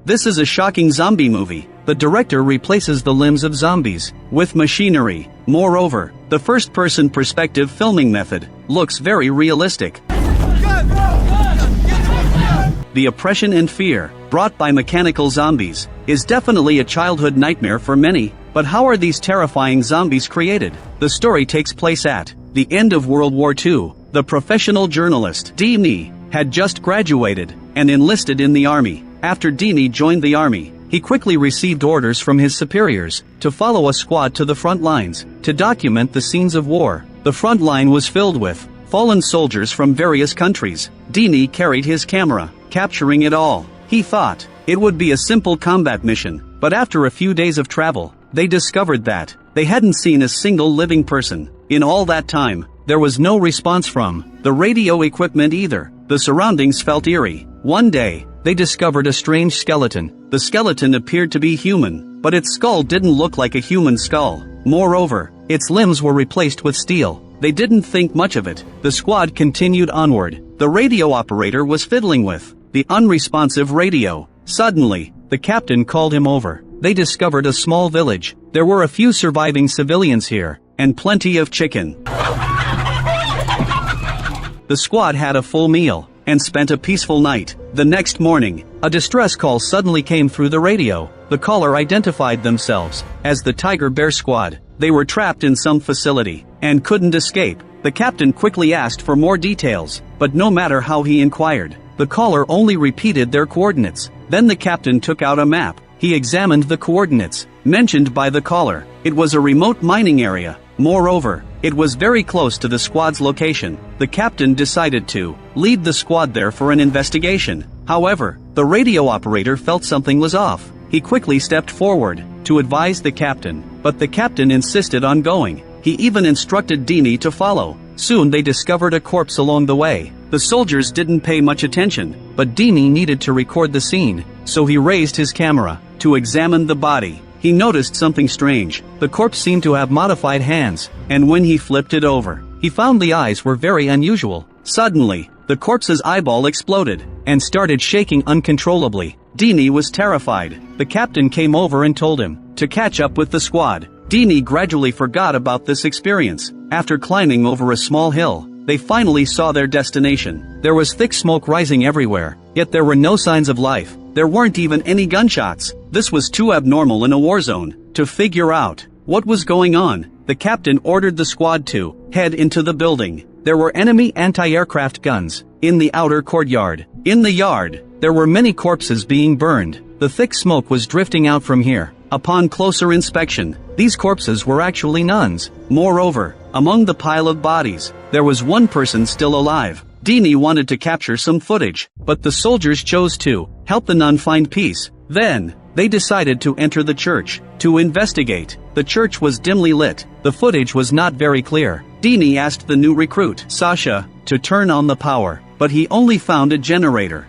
This is a shocking zombie movie. The director replaces the limbs of zombies with machinery. Moreover, the first-person perspective filming method looks very realistic. The oppression and fear brought by mechanical zombies is definitely a childhood nightmare for many. But how are these terrifying zombies created? The story takes place at the end of World War II. The professional journalist Dini had just graduated and enlisted in the army. After Dini joined the army, he quickly received orders from his superiors to follow a squad to the front lines to document the scenes of war. The front line was filled with fallen soldiers from various countries. Dini carried his camera, capturing it all. He thought it would be a simple combat mission, but after a few days of travel, they discovered that they hadn't seen a single living person. In all that time, there was no response from the radio equipment either. The surroundings felt eerie. One day, they discovered a strange skeleton. The skeleton appeared to be human, but its skull didn't look like a human skull. Moreover, its limbs were replaced with steel. They didn't think much of it. The squad continued onward. The radio operator was fiddling with the unresponsive radio. Suddenly, the captain called him over. They discovered a small village. There were a few surviving civilians here, and plenty of chicken. The squad had a full meal and spent a peaceful night. The next morning, a distress call suddenly came through the radio. The caller identified themselves as the Tiger Bear Squad. They were trapped in some facility and couldn't escape. The captain quickly asked for more details, but no matter how he inquired, the caller only repeated their coordinates. Then the captain took out a map. He examined the coordinates mentioned by the caller. It was a remote mining area. Moreover, it was very close to the squad's location. The captain decided to lead the squad there for an investigation. However, the radio operator felt something was off. He quickly stepped forward to advise the captain, but the captain insisted on going. He even instructed Dini to follow. Soon they discovered a corpse along the way. The soldiers didn't pay much attention, but Dini needed to record the scene, so he raised his camera to examine the body. He noticed something strange. The corpse seemed to have modified hands, and when he flipped it over, he found the eyes were very unusual. Suddenly, the corpse's eyeball exploded and started shaking uncontrollably. Dini was terrified. The captain came over and told him to catch up with the squad. Dini gradually forgot about this experience. After climbing over a small hill, they finally saw their destination. There was thick smoke rising everywhere, yet there were no signs of life. There weren't even any gunshots. This was too abnormal in a war zone. To figure out what was going on, the captain ordered the squad to head into the building. There were enemy anti-aircraft guns in the outer courtyard. In the yard, there were many corpses being burned. The thick smoke was drifting out from here. Upon closer inspection, these corpses were actually nuns. Moreover, among the pile of bodies, there was one person still alive. Dini wanted to capture some footage, but the soldiers chose to help the nun find peace. Then, they decided to enter the church to investigate. The church was dimly lit. The footage was not very clear. Dini asked the new recruit, Sasha, to turn on the power, but he only found a generator.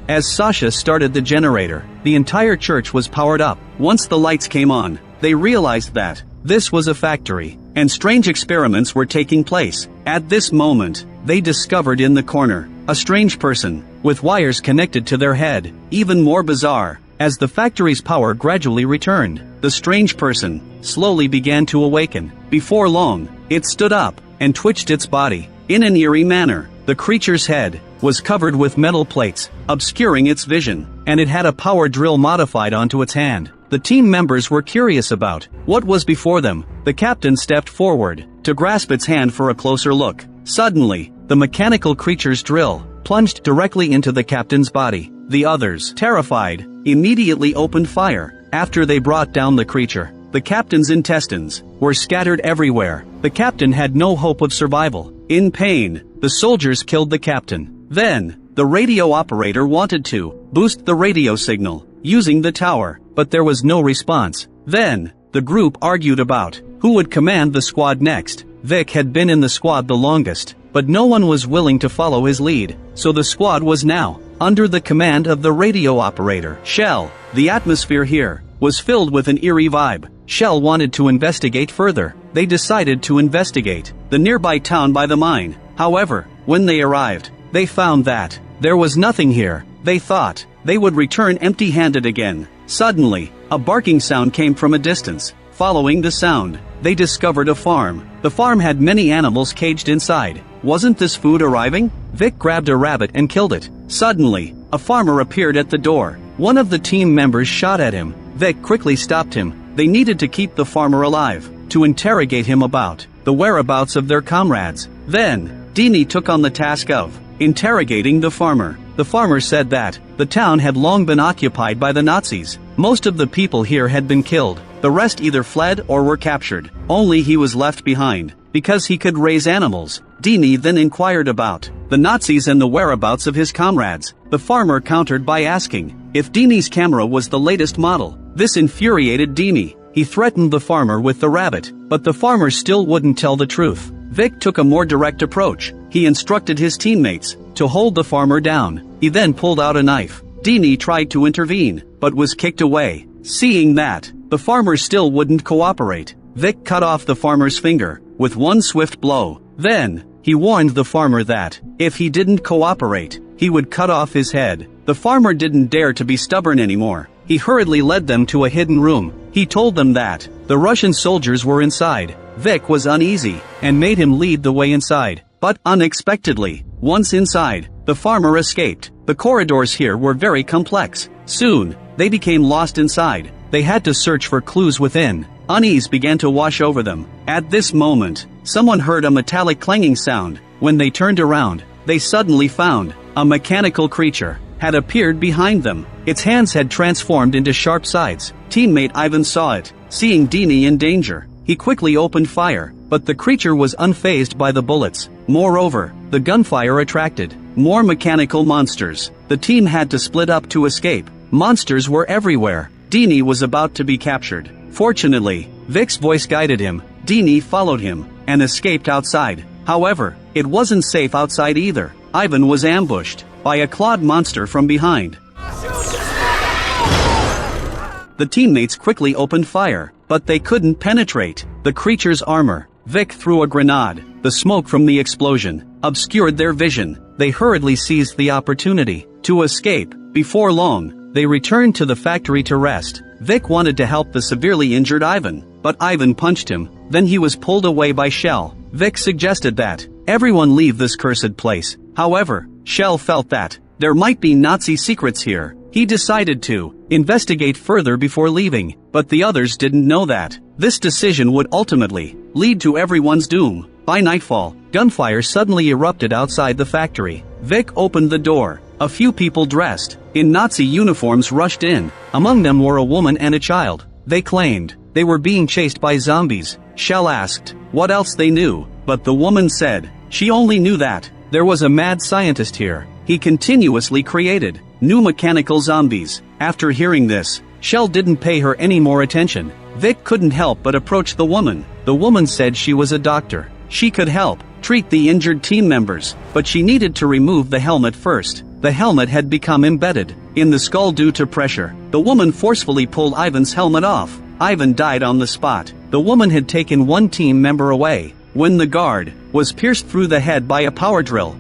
As Sasha started the generator, the entire church was powered up. Once the lights came on, they realized that this was a factory, and strange experiments were taking place. At this moment, they discovered in the corner a strange person with wires connected to their head. Even more bizarre, as the factory's power gradually returned, the strange person slowly began to awaken. Before long, it stood up and twitched its body in an eerie manner. The creature's head was covered with metal plates, obscuring its vision, and it had a power drill modified onto its hand. The team members were curious about what was before them. The captain stepped forward to grasp its hand for a closer look. Suddenly, the mechanical creature's drill plunged directly into the captain's body. The others, terrified, immediately opened fire. After they brought down the creature, the captain's intestines were scattered everywhere. The captain had no hope of survival. In pain, the soldiers killed the captain. Then, the radio operator wanted to boost the radio signal using the tower, but there was no response. Then, the group argued about who would command the squad next. Vic had been in the squad the longest, but no one was willing to follow his lead, so the squad was now under the command of the radio operator, Shell. The atmosphere here was filled with an eerie vibe. Shell wanted to investigate further. They decided to investigate the nearby town by the mine. However, when they arrived, they found that There was nothing here. They thought they would return empty-handed again. Suddenly, a barking sound came from a distance. Following the sound, they discovered a farm. The farm had many animals caged inside. Wasn't this food arriving? Vic grabbed a rabbit and killed it. Suddenly, a farmer appeared at the door. One of the team members shot at him. Vic quickly stopped him. They needed to keep the farmer alive, to interrogate him about the whereabouts of their comrades. Then, Dini took on the task of interrogating the farmer. The farmer said that the town had long been occupied by the Nazis. Most of the people here had been killed. The rest either fled or were captured. Only he was left behind, because he could raise animals. Dini then inquired about the Nazis and the whereabouts of his comrades. The farmer countered by asking if Dini's camera was the latest model. This infuriated Dini. He threatened the farmer with the rabbit, but the farmer still wouldn't tell the truth. Vic took a more direct approach. He instructed his teammates to hold the farmer down. He then pulled out a knife. Dini tried to intervene, but was kicked away. Seeing that the farmer still wouldn't cooperate, Vic cut off the farmer's finger with one swift blow. Then, he warned the farmer that if he didn't cooperate, he would cut off his head. The farmer didn't dare to be stubborn anymore. He hurriedly led them to a hidden room. He told them that the Russian soldiers were inside. Vic was uneasy and made him lead the way inside. But unexpectedly, once inside, the farmer escaped. The corridors here were very complex. Soon, they became lost inside. They had to search for clues within. Unease began to wash over them. At this moment, someone heard a metallic clanging sound. When they turned around, they suddenly found a mechanical creature had appeared behind them. Its hands had transformed into sharp sides. Teammate Ivan saw it. Seeing Dini in danger, he quickly opened fire, but the creature was unfazed by the bullets. Moreover, the gunfire attracted more mechanical monsters. The team had to split up to escape. Monsters were everywhere. Dini was about to be captured. Fortunately, Vic's voice guided him. Dini followed him and escaped outside. However, it wasn't safe outside either. Ivan was ambushed by a clawed monster from behind. The teammates quickly opened fire, but they couldn't penetrate the creature's armor. Vic threw a grenade. The smoke from the explosion obscured their vision. They hurriedly seized the opportunity to escape. Before long, they returned to the factory to rest. Vic wanted to help the severely injured Ivan, but Ivan punched him. Then he was pulled away by Shell. Vic suggested that everyone leave this cursed place. However, Shell felt that there might be Nazi secrets here. He decided to investigate further before leaving, but the others didn't know that this decision would ultimately lead to everyone's doom. By nightfall, gunfire suddenly erupted outside the factory. Vic opened the door. A few people dressed in Nazi uniforms rushed in. Among them were a woman and a child. They claimed they were being chased by zombies. Shell asked what else they knew, but the woman said she only knew that there was a mad scientist here. He continuously created new mechanical zombies. After hearing this, Shell didn't pay her any more attention. Vic couldn't help but approach the woman. The woman said she was a doctor. She could help treat the injured team members, but she needed to remove the helmet first. The helmet had become embedded in the skull due to pressure. The woman forcefully pulled Ivan's helmet off. Ivan died on the spot. The woman had taken one team member away when the guard was pierced through the head by a power drill.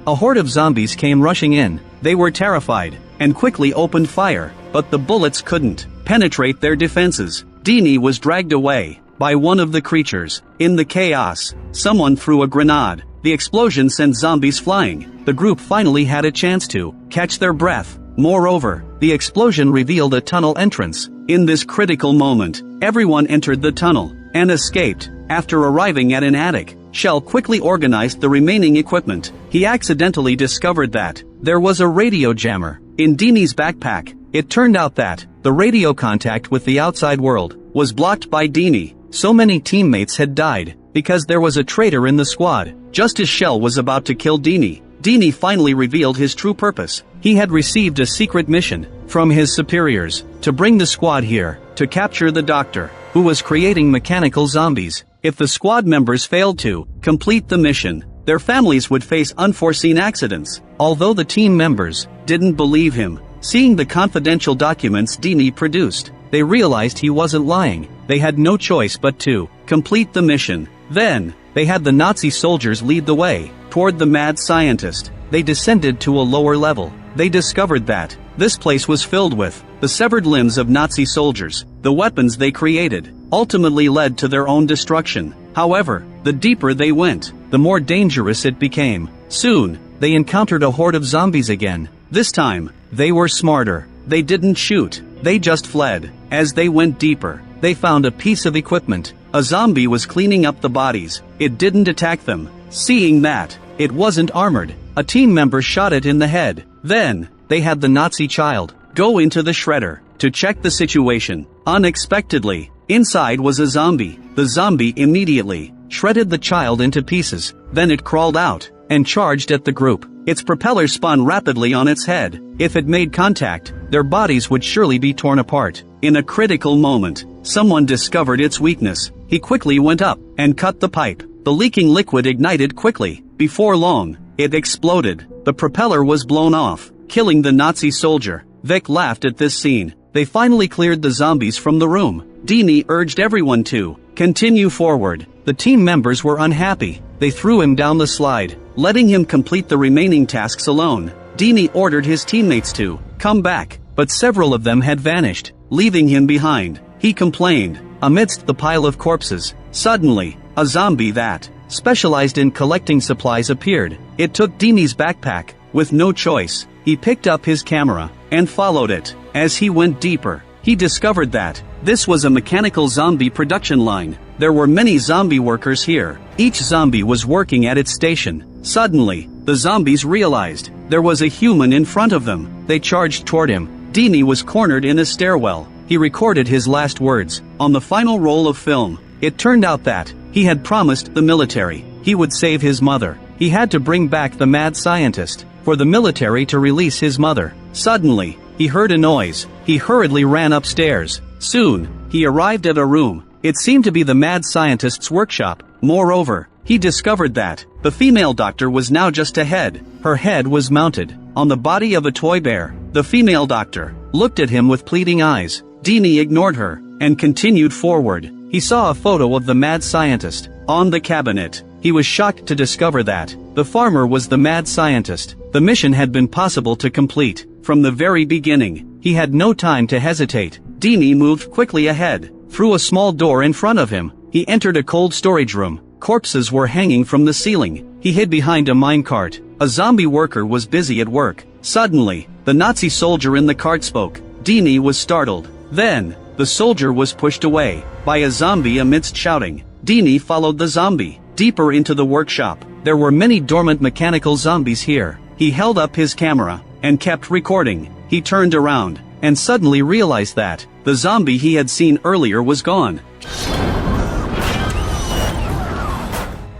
A horde of zombies came rushing in. They were terrified and quickly opened fire, but the bullets couldn't penetrate their defenses. Dini was dragged away by one of the creatures. In the chaos, someone threw a grenade. The explosion sent zombies flying. The group finally had a chance to catch their breath. Moreover, the explosion revealed a tunnel entrance. In this critical moment, everyone entered the tunnel and escaped. After arriving at an attic, Shell quickly organized the remaining equipment. He accidentally discovered that there was a radio jammer in Dini's backpack. It turned out that the radio contact with the outside world was blocked by Dini. So many teammates had died because there was a traitor in the squad. Just as Shell was about to kill Dini, Dini finally revealed his true purpose. He had received a secret mission from his superiors to bring the squad here to capture the doctor, who was creating mechanical zombies. If the squad members failed to complete the mission, their families would face unforeseen accidents. Although the team members didn't believe him, seeing the confidential documents Dini produced, they realized he wasn't lying. They had no choice but to complete the mission. Then, they had the Nazi soldiers lead the way toward the mad scientist. They descended to a lower level. They discovered that this place was filled with the severed limbs of Nazi soldiers. The weapons they created ultimately led to their own destruction. However, the deeper they went, the more dangerous it became. Soon, they encountered a horde of zombies again. This time, they were smarter. They didn't shoot, they just fled. As they went deeper, they found a piece of equipment. A zombie was cleaning up the bodies. It didn't attack them. Seeing that it wasn't armored, a team member shot it in the head. Then, they had the Nazi child go into the shredder to check the situation. Unexpectedly, inside was a zombie. The zombie immediately shredded the child into pieces. Then it crawled out and charged at the group. Its propeller spun rapidly on its head. If it made contact, their bodies would surely be torn apart. In a critical moment, someone discovered its weakness. He quickly went up and cut the pipe. The leaking liquid ignited quickly. Before long, it exploded. The propeller was blown off, killing the Nazi soldier. Vic laughed at this scene. They finally cleared the zombies from the room. Dini urged everyone to continue forward. The team members were unhappy. They threw him down the slide, letting him complete the remaining tasks alone. Dini ordered his teammates to come back, but several of them had vanished, leaving him behind. He complained. Amidst the pile of corpses, suddenly, a zombie that specialized in collecting supplies appeared. It took Dini's backpack. With no choice, he picked up his camera and followed it. As he went deeper, he discovered that this was a mechanical zombie production line. There were many zombie workers here. Each zombie was working at its station. Suddenly, the zombies realized there was a human in front of them. They charged toward him. Dini was cornered in a stairwell. He recorded his last words on the final roll of film. It turned out that he had promised the military he would save his mother. He had to bring back the mad scientist for the military to release his mother. Suddenly, he heard a noise. He hurriedly ran upstairs. Soon, he arrived at a room. It seemed to be the mad scientist's workshop. Moreover, he discovered that the female doctor was now just ahead. Her head was mounted on the body of a toy bear. The female doctor looked at him with pleading eyes. Dini ignored her and continued forward. He saw a photo of the mad scientist on the cabinet. He was shocked to discover that the farmer was the mad scientist. The mission had been possible to complete from the very beginning. He had no time to hesitate. Dini moved quickly ahead. Through a small door in front of him, he entered a cold storage room. Corpses were hanging from the ceiling. He hid behind a minecart. A zombie worker was busy at work. Suddenly, the Nazi soldier in the cart spoke. Dini was startled. Then, the soldier was pushed away by a zombie amidst shouting. Dini followed the zombie deeper into the workshop. There were many dormant mechanical zombies here. He held up his camera and kept recording. He turned around and suddenly realized that the zombie he had seen earlier was gone.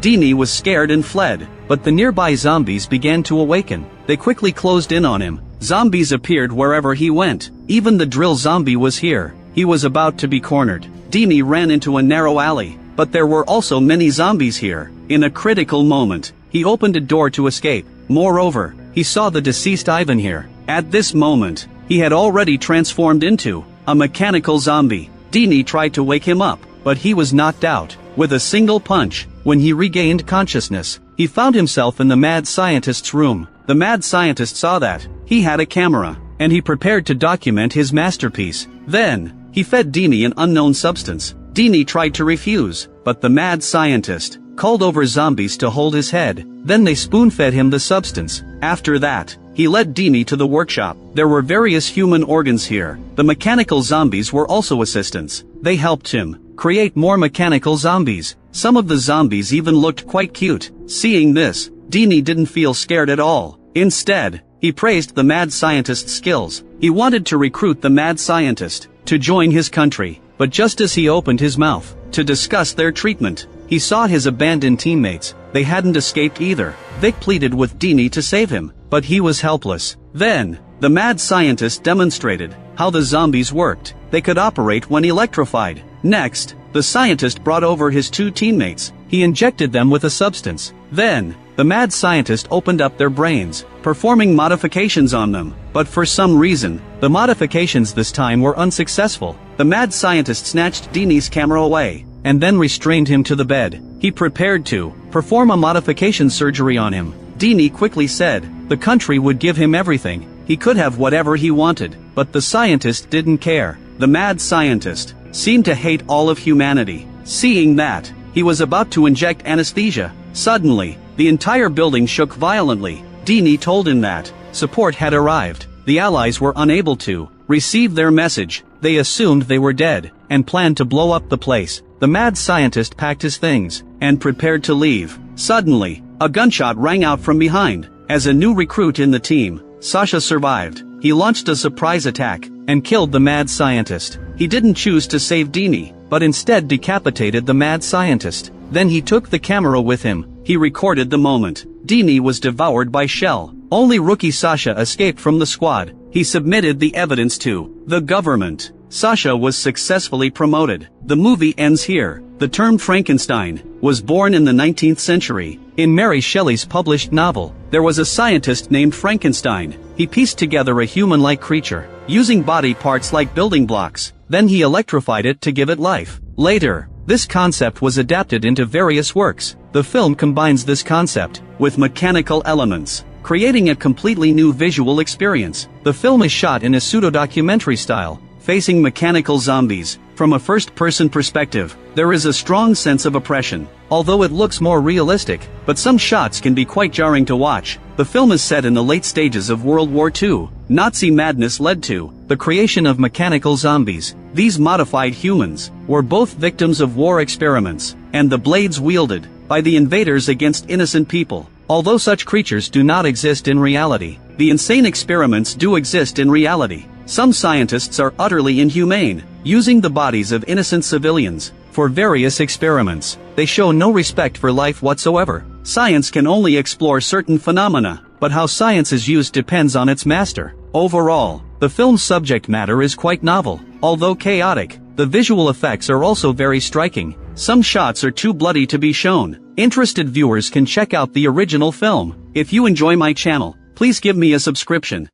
Dini was scared and fled, but the nearby zombies began to awaken. They quickly closed in on him. Zombies appeared wherever he went. Even the drill zombie was here. He was about to be cornered. Dini ran into a narrow alley, but there were also many zombies here. In a critical moment, he opened a door to escape. Moreover, he saw the deceased Ivan here. At this moment, he had already transformed into a mechanical zombie. Dini tried to wake him up, but he was knocked out with a single punch. When he regained consciousness, he found himself in the mad scientist's room. The mad scientist saw that he had a camera, and he prepared to document his masterpiece. Then, he fed Dini an unknown substance. Dini tried to refuse, but the mad scientist called over zombies to hold his head. Then they spoon-fed him the substance. After that, he led Dini to the workshop. There were various human organs here. The mechanical zombies were also assistants. They helped him create more mechanical zombies. Some of the zombies even looked quite cute. Seeing this, Dini didn't feel scared at all. Instead, he praised the mad scientist's skills. He wanted to recruit the mad scientist to join his country. But just as he opened his mouth to discuss their treatment, he saw his abandoned teammates. They hadn't escaped either. Vic pleaded with Dini to save him, but he was helpless. Then, the mad scientist demonstrated how the zombies worked. They could operate when electrified. Next, the scientist brought over his two teammates. He injected them with a substance. Then, the mad scientist opened up their brains, performing modifications on them. But for some reason, the modifications this time were unsuccessful. The mad scientist snatched Dini's camera away, and then restrained him to the bed. He prepared to perform a modification surgery on him. Dini quickly said the country would give him everything. He could have whatever he wanted, but the scientist didn't care. The mad scientist seemed to hate all of humanity. Seeing that, he was about to inject anesthesia. Suddenly, the entire building shook violently. Dini told him that support had arrived. The Allies were unable to receive their message. They assumed they were dead and planned to blow up the place. The mad scientist packed his things and prepared to leave. Suddenly, a gunshot rang out from behind. As a new recruit in the team, Sasha survived. He launched a surprise attack and killed the mad scientist. He didn't choose to save Dini, but instead decapitated the mad scientist. Then he took the camera with him. He recorded the moment. Dini was devoured by Shell. Only rookie Sasha escaped from the squad. He submitted the evidence to the government. Sasha was successfully promoted. The movie ends here. The term Frankenstein was born in the 19th century. In Mary Shelley's published novel, there was a scientist named Frankenstein. He pieced together a human-like creature, using body parts like building blocks. Then he electrified it to give it life. Later, this concept was adapted into various works. The film combines this concept with mechanical elements, creating a completely new visual experience. The film is shot in a pseudo-documentary style, facing mechanical zombies. From a first-person perspective, there is a strong sense of oppression, although it looks more realistic, but some shots can be quite jarring to watch. The film is set in the late stages of World War II. Nazi madness led to the creation of mechanical zombies. These modified humans were both victims of war experiments, and the blades wielded by the invaders against innocent people. Although such creatures do not exist in reality, the insane experiments do exist in reality. Some scientists are utterly inhumane, using the bodies of innocent civilians for various experiments. They show no respect for life whatsoever. Science can only explore certain phenomena, but how science is used depends on its master. Overall, the film's subject matter is quite novel. Although chaotic, the visual effects are also very striking. Some shots are too bloody to be shown. Interested viewers can check out the original film. If you enjoy my channel, please give me a subscription.